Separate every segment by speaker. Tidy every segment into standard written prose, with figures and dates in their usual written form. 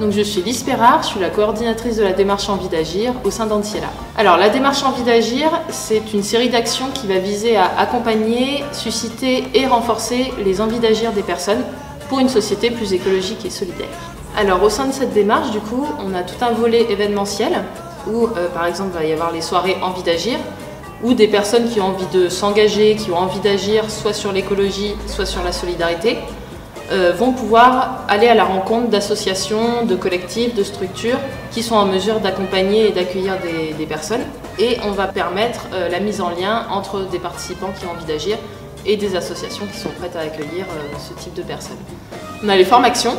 Speaker 1: Donc je suis Lise Perrard, je suis la coordinatrice de la démarche Envie d'agir au sein d'Antiela. Alors la démarche Envie d'agir, c'est une série d'actions qui va viser à accompagner, susciter et renforcer les envies d'agir des personnes pour une société plus écologique et solidaire. Alors au sein de cette démarche, du coup, on a tout un volet événementiel où par exemple il va y avoir les soirées Envie d'agir, où des personnes qui ont envie de s'engager, qui ont envie d'agir soit sur l'écologie, soit sur la solidarité, vont pouvoir aller à la rencontre d'associations, de collectifs, de structures qui sont en mesure d'accompagner et d'accueillir des personnes. Et on va permettre la mise en lien entre des participants qui ont envie d'agir et des associations qui sont prêtes à accueillir ce type de personnes. On a les formations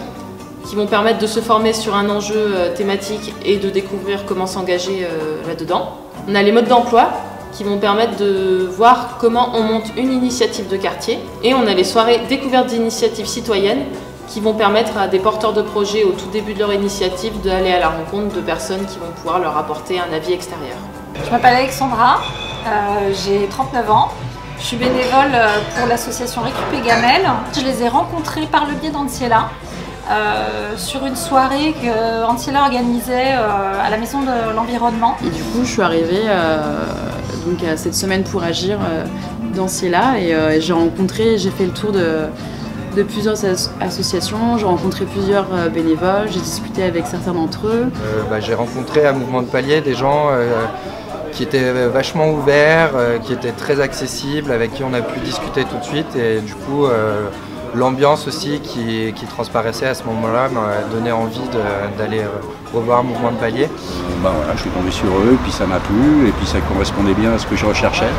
Speaker 1: qui vont permettre de se former sur un enjeu thématique et de découvrir comment s'engager là-dedans. On a les modes d'emploi qui vont permettre de voir comment on monte une initiative de quartier. Et on a les soirées découvertes d'initiatives citoyennes qui vont permettre à des porteurs de projets au tout début de leur initiative d'aller à la rencontre de personnes qui vont pouvoir leur apporter un avis extérieur.
Speaker 2: Je m'appelle Alexandra, j'ai 39 ans. Je suis bénévole pour l'association Récupé Gamelle. Je les ai rencontrés par le biais d'Antiela sur une soirée que Antiela organisait à la Maison de l'Environnement.
Speaker 3: Et du coup, je suis arrivée donc à cette semaine pour agir d'Antiela et j'ai fait le tour de plusieurs associations, j'ai rencontré plusieurs bénévoles, j'ai discuté avec certains d'entre eux.
Speaker 4: J'ai rencontré à Mouvement de Palier des gens qui étaient vachement ouverts, qui étaient très accessibles, avec qui on a pu discuter tout de suite et du coup l'ambiance aussi qui transparaissait à ce moment-là m'a donné envie d'aller revoir Mouvement de Palier.
Speaker 5: Voilà, je suis tombé sur eux, puis ça m'a plu, et puis ça correspondait bien à ce que je recherchais.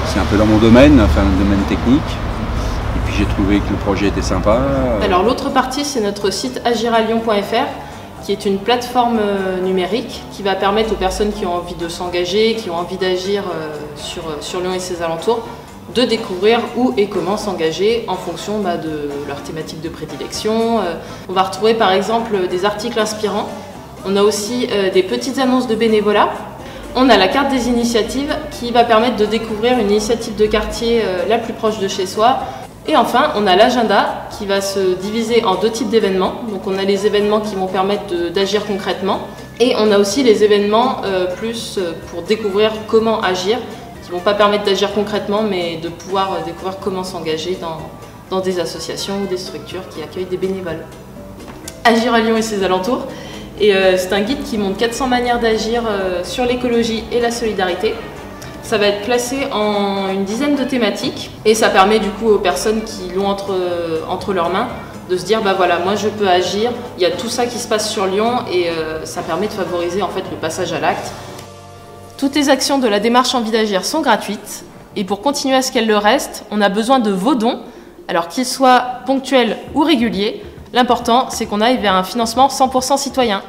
Speaker 5: C'est un peu dans mon domaine, enfin le domaine technique. Et puis j'ai trouvé que le projet était sympa.
Speaker 1: Alors l'autre partie, c'est notre site agiralion.fr, qui est une plateforme numérique qui va permettre aux personnes qui ont envie de s'engager, qui ont envie d'agir sur Lyon et ses alentours, de découvrir où et comment s'engager en fonction de leur thématique de prédilection. On va retrouver par exemple des articles inspirants. On a aussi des petites annonces de bénévolat. On a la carte des initiatives qui va permettre de découvrir une initiative de quartier la plus proche de chez soi. Et enfin, on a l'agenda qui va se diviser en deux types d'événements. Donc on a les événements qui vont permettre d'agir concrètement. Et on a aussi les événements plus pour découvrir comment agir, qui ne vont pas permettre d'agir concrètement, mais de pouvoir découvrir comment s'engager dans des associations ou des structures qui accueillent des bénévoles. Agir à Lyon et ses alentours. Et c'est un guide qui montre 400 manières d'agir sur l'écologie et la solidarité. Ça va être classé en une dizaine de thématiques et ça permet du coup aux personnes qui l'ont entre leurs mains de se dire voilà, moi je peux agir, il y a tout ça qui se passe sur Lyon et ça permet de favoriser en fait le passage à l'acte. Toutes les actions de la démarche Envie d'agir sont gratuites et pour continuer à ce qu'elles le restent, on a besoin de vos dons, alors qu'ils soient ponctuels ou réguliers. L'important, c'est qu'on aille vers un financement 100% citoyen.